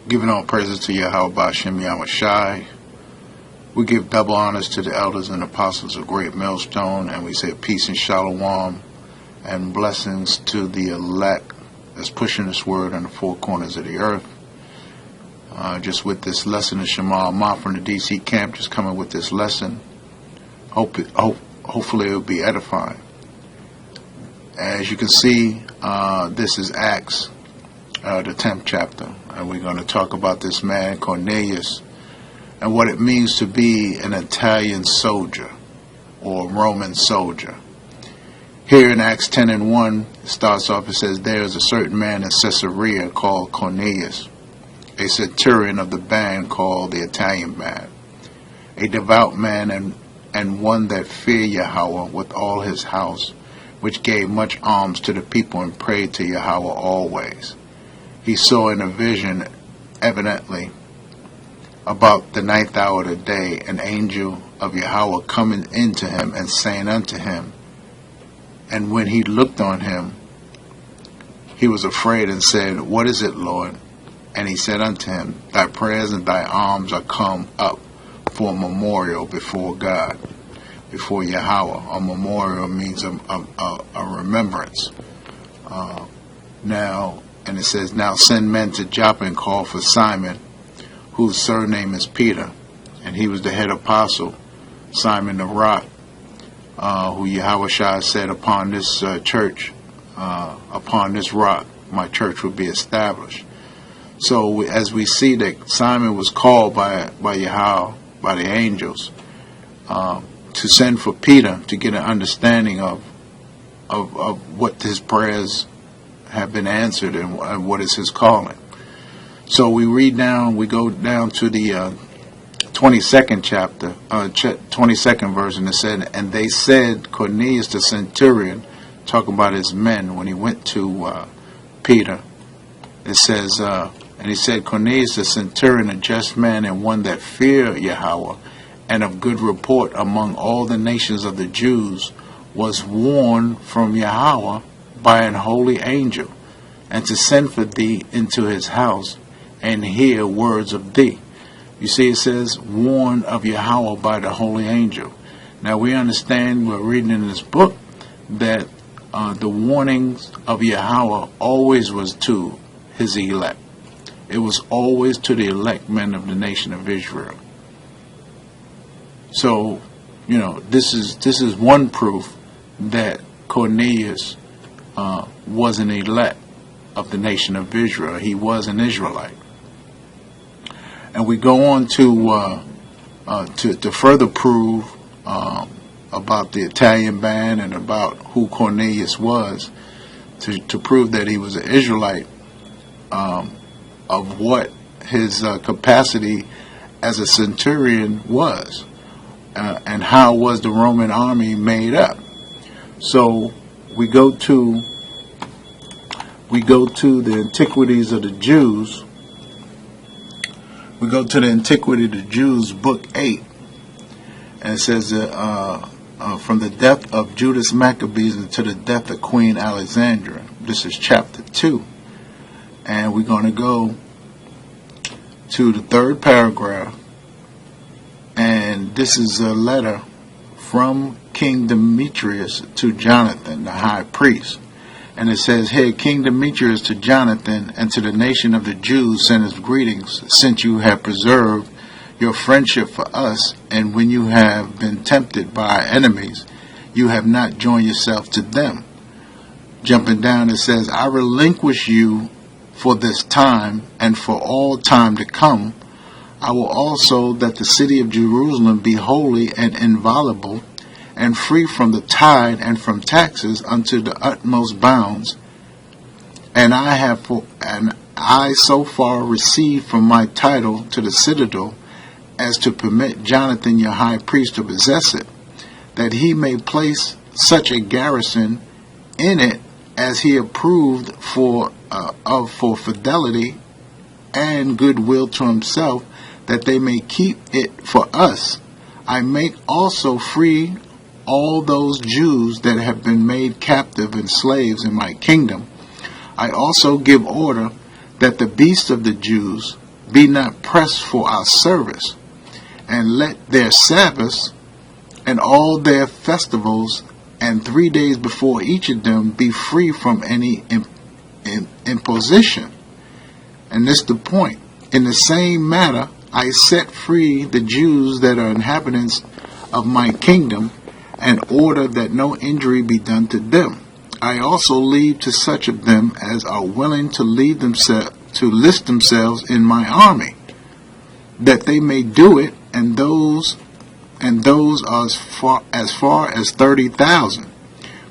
Giving all praises to Yahweh Ba'Shem Yahweh Shai. We give double honors to the elders and apostles of Great Millstone, and we say peace and shalom and blessings to the elect that's pushing this word in the four corners of the earth. Just with this lesson of Shema Ma from the DC camp, just coming with this lesson. Hopefully it will be edifying. As you can see, this is Acts, the 10th chapter, and we're going to talk about this man Cornelius and what it means to be an Italian soldier or Roman soldier. Here in Acts 10 and 1, it starts off, it says, there is a certain man in Caesarea called Cornelius, a centurion of the band called the Italian band, a devout man and one that feared Yahweh with all his house, which gave much alms to the people and prayed to Yahweh always. He saw in a vision, evidently, about the 9th hour of the day, an angel of Yahweh coming into him and saying unto him, and when he looked on him, he was afraid and said, what is it, Lord? And he said unto him, thy prayers and thy alms are come up for a memorial before God, before Yahweh. A memorial means a remembrance. And it says, now send men to Joppa and call for Simon, whose surname is Peter, and he was the head apostle, Simon the Rock, who Yahweh Shai said, upon this church, upon this rock, my church will be established. So as we see that Simon was called by Yahweh, by the angels, to send for Peter to get an understanding of what his prayers have been answered and what is his calling. So we go down to the 22nd chapter, 22nd verse, and it said, and they said, Cornelius the centurion, talking about his men, when he went to Peter, it says, and he said, Cornelius the centurion, a just man and one that feared Yahweh, and of good report among all the nations of the Jews, was warned from Yahweh by an holy angel, and to send for thee into his house, and hear words of thee. You see, it says, warned of Yahweh by the holy angel. Now we understand, we're reading in this book, that the warnings of Yahweh always was to his elect. It was always to the elect men of the nation of Israel. So, this is one proof that Cornelius was an elect of the nation of Israel. He was an Israelite. And we go on to further prove about the Italian band and about who Cornelius was, to prove that he was an Israelite, of what his capacity as a centurion was, and how was the Roman army made up. So we go to the Antiquities of the Jews. We go to the Antiquity of the Jews, Book 8, and it says from the death of Judas Maccabees until the death of Queen Alexandra. This is chapter 2. And we're going to go to the 3rd paragraph, and this is a letter from King Demetrius to Jonathan, the high priest. And it says here, King Demetrius to Jonathan and to the nation of the Jews sendeth greetings, since you have preserved your friendship for us, and when you have been tempted by our enemies, you have not joined yourself to them. Jumping down, it says, I relinquish you for this time, and for all time to come. I will also that the city of Jerusalem be holy and inviolable, and free from the tithe and from taxes unto the utmost bounds. And I so far received from my title to the citadel, as to permit Jonathan your high priest to possess it, that he may place such a garrison in it as he approved for fidelity and goodwill to himself, that they may keep it for us. I make also free all those Jews that have been made captive and slaves in my kingdom. I also give order that the beasts of the Jews be not pressed for our service, and let their Sabbaths and all their festivals, and 3 days before each of them, be free from any imposition. And this is the point. In the same manner, I set free the Jews that are inhabitants of my kingdom, and order that no injury be done to them. I also leave to such of them as are willing to list themselves in my army, that they may do it, and those are as far as 30,000,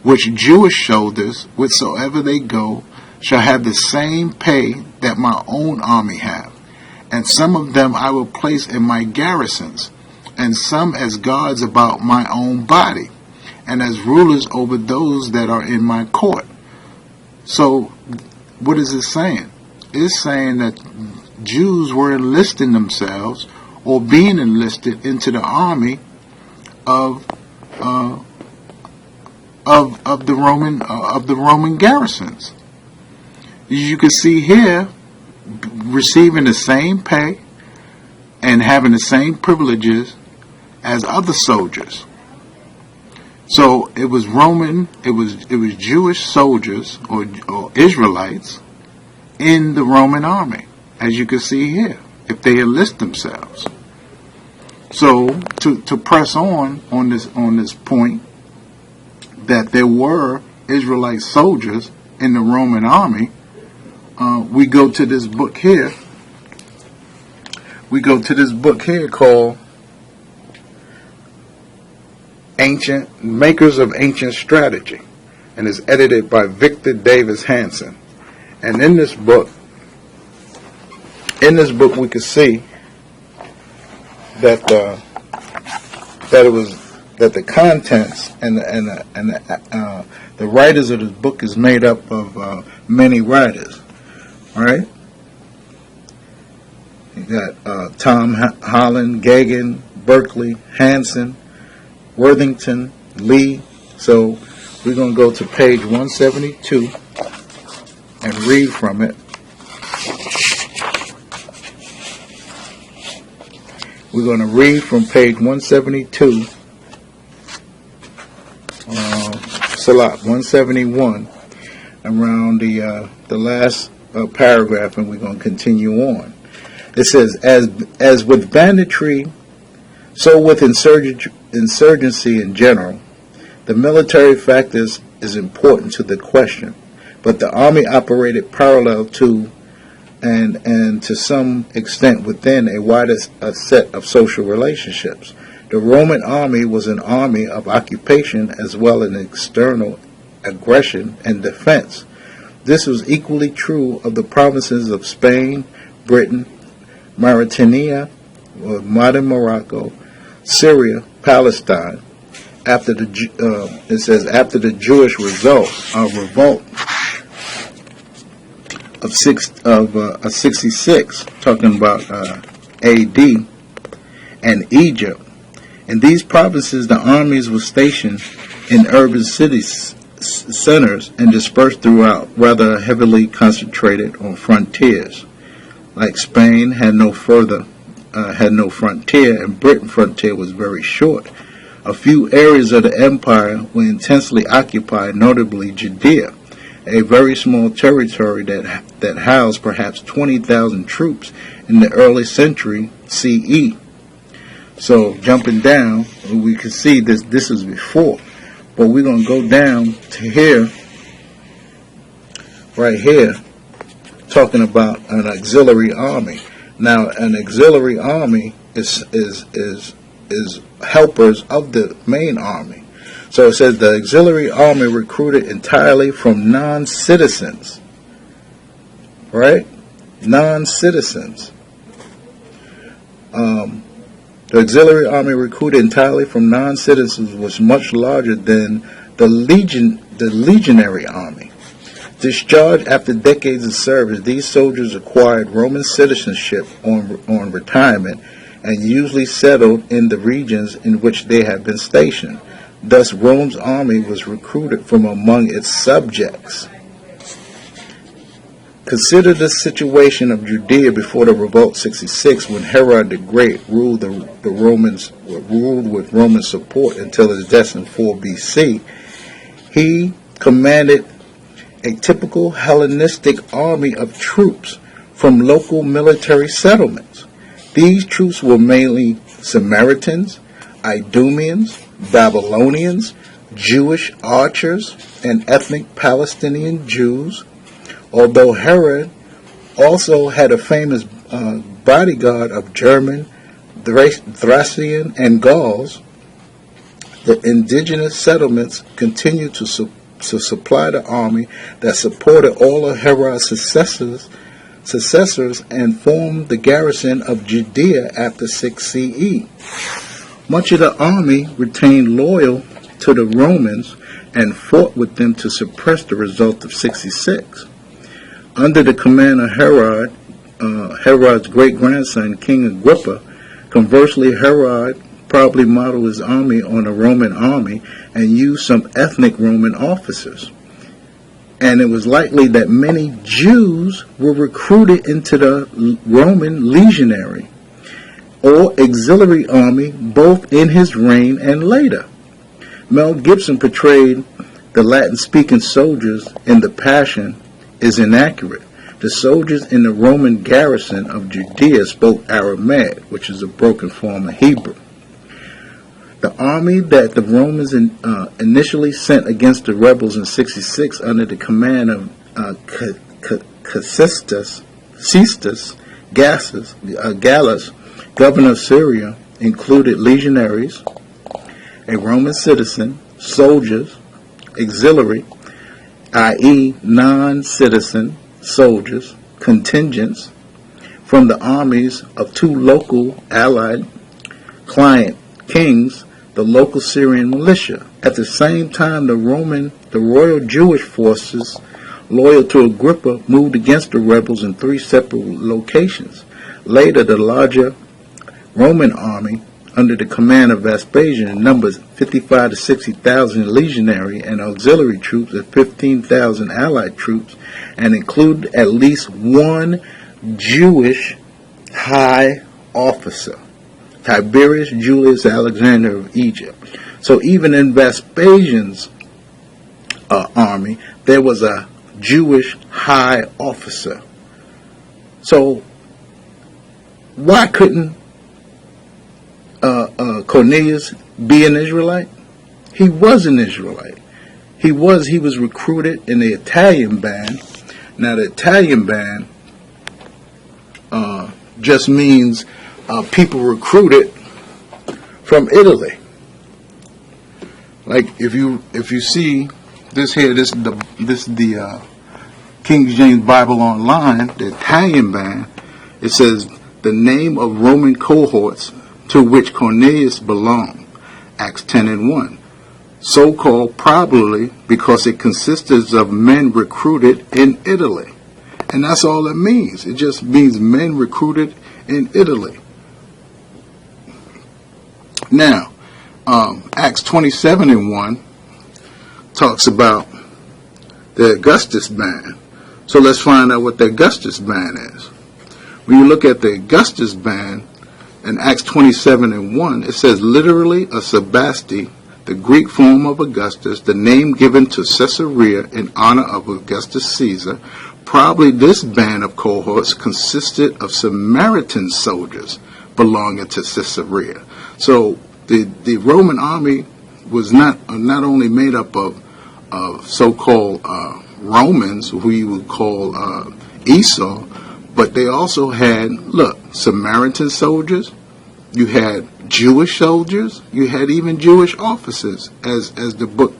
which Jewish soldiers, whithersoever they go, shall have the same pay that my own army have. And some of them I will place in my garrisons, and some as guards about my own body, and as rulers over those that are in my court. So, what is it saying? It's saying that Jews were enlisting themselves, or being enlisted into the army of the Roman garrisons. You can see here, receiving the same pay and having the same privileges as other soldiers. So it was Roman, it was Jewish soldiers or Israelites in the Roman army, as you can see here, if they enlist themselves. So to press on this point, that there were Israelite soldiers in the Roman army, we go to this book here. We go to this book here called Makers of Ancient Strategy, and is edited by Victor Davis Hanson. And in this book we could see that the contents and the writers of this book is made up of many writers. All right, you got Tom Holland, Gagan, Berkeley, Hanson, Worthington, Lee. So we're going to go to page 172 and read from it. We're going to read from page 172, Salat 171, around the last paragraph, and we're going to continue on. It says, as with banditry, so with insurgency in general, the military factor is important to the question, but the army operated parallel to and to some extent within a wider set of social relationships. The Roman army was an army of occupation as well as external aggression and defense. This was equally true of the provinces of Spain, Britain, Mauritania, or modern Morocco, Syria, Palestine. After the Jewish revolt of 66, talking about A.D. and Egypt. In these provinces, the armies were stationed in urban cities centers and dispersed throughout, rather heavily concentrated on frontiers. Like Spain had no frontier, and Britain's frontier was very short. A few areas of the empire were intensely occupied, notably Judea, a very small territory that housed perhaps 20,000 troops in the early century CE. So jumping down, we can see this is before, but we're going to go down to here, right here, talking about an auxiliary army. Now, an auxiliary army is helpers of the main army. So it says the auxiliary army recruited entirely from non-citizens, right? Non-citizens. The auxiliary army recruited entirely from non-citizens was much larger than the legionary army. Discharged after decades of service, these soldiers acquired Roman citizenship on retirement and usually settled in the regions in which they had been stationed. Thus, Rome's army was recruited from among its subjects. Consider the situation of Judea before the revolt 66, when Herod the Great ruled with Roman support until his death in 4 BC. He commanded a typical Hellenistic army of troops from local military settlements. These troops were mainly Samaritans, Idumeans, Babylonians, Jewish archers, and ethnic Palestinian Jews. Although Herod also had a famous bodyguard of German, Thracian, and Gauls, the indigenous settlements continued to supply the army that supported all of Herod's successors and formed the garrison of Judea after 6 CE. Much of the army retained loyal to the Romans and fought with them to suppress the result of 66. Under the command of Herod, Herod's great-grandson, King Agrippa, conversely, Herod probably modeled his army on a Roman army and used some ethnic Roman officers. And it was likely that many Jews were recruited into the Roman legionary or auxiliary army both in his reign and later. Mel Gibson portrayed the Latin-speaking soldiers in The Passion is inaccurate. The soldiers in the Roman garrison of Judea spoke Aramaic, which is a broken form of Hebrew. The army that the Romans initially sent against the rebels in 66 under the command of Cestus Gallus, governor of Syria, included legionaries, a Roman citizen, soldiers, auxiliary, i.e. non-citizen soldiers, contingents from the armies of 2 local allied client kings, the local Syrian militia. At the same time, the royal Jewish forces loyal to Agrippa moved against the rebels in 3 separate locations. Later, the larger Roman army under the command of Vespasian numbers 55 to 60,000 legionary and auxiliary troops and 15,000 allied troops, and included at least 1 Jewish high officer, Tiberius Julius Alexander of Egypt. So even in Vespasian's army, there was a Jewish high officer. So why couldn't Cornelius be an Israelite? He was an Israelite. He was recruited in the Italian band. Now the Italian band just means people recruited from Italy. Like if you see this here, this is the King James Bible Online, the Italian band. It says the name of Roman cohorts to which Cornelius belonged, Acts 10:1. So called probably because it consisted of men recruited in Italy. And that's all it means. It just means men recruited in Italy. Now, Acts 27:1 talks about the Augustus band. So let's find out what the Augustus band is. When you look at the Augustus band in Acts 27:1, it says literally a Sebasti, the Greek form of Augustus, the name given to Caesarea in honor of Augustus Caesar. Probably this band of cohorts consisted of Samaritan soldiers belonging to Caesarea. So the Roman army was not only made up of so-called Romans, who you would call Esau, but they also had, Samaritan soldiers, you had Jewish soldiers, you had even Jewish officers, as the book,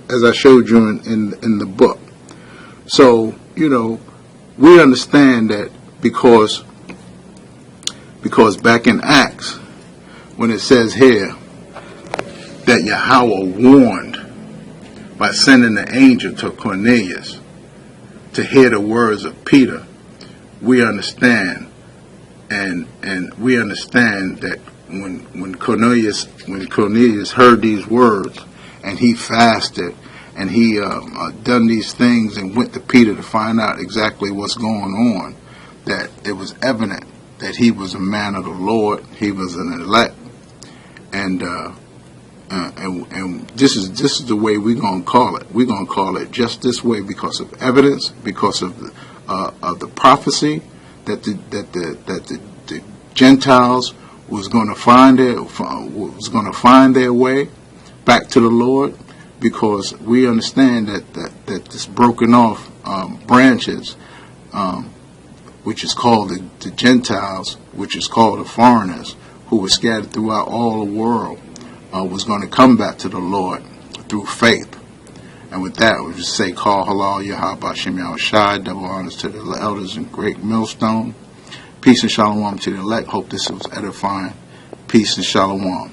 as I showed you in the book. So, we understand that because back in Acts, when it says here that Yahweh warned by sending the angel to Cornelius to hear the words of Peter, we understand, and we understand that when Cornelius heard these words, and he fasted and he done these things and went to Peter to find out exactly what's going on, that it was evident that he was a man of the Lord, he was an elect, and this is the way we're gonna call it. We're gonna call it just this way because of evidence, because of the prophecy that the Gentiles was going to find their way back to the Lord, because we understand that this broken off branches, which is called the Gentiles, which is called the foreigners, who were scattered throughout all the world, was going to come back to the Lord through faith. And with that, we just say, Call Halal Yahweh Shem Shai, double honors to the elders in Great Millstone. Peace and shalom to the elect. Hope this was edifying. Peace and shalom.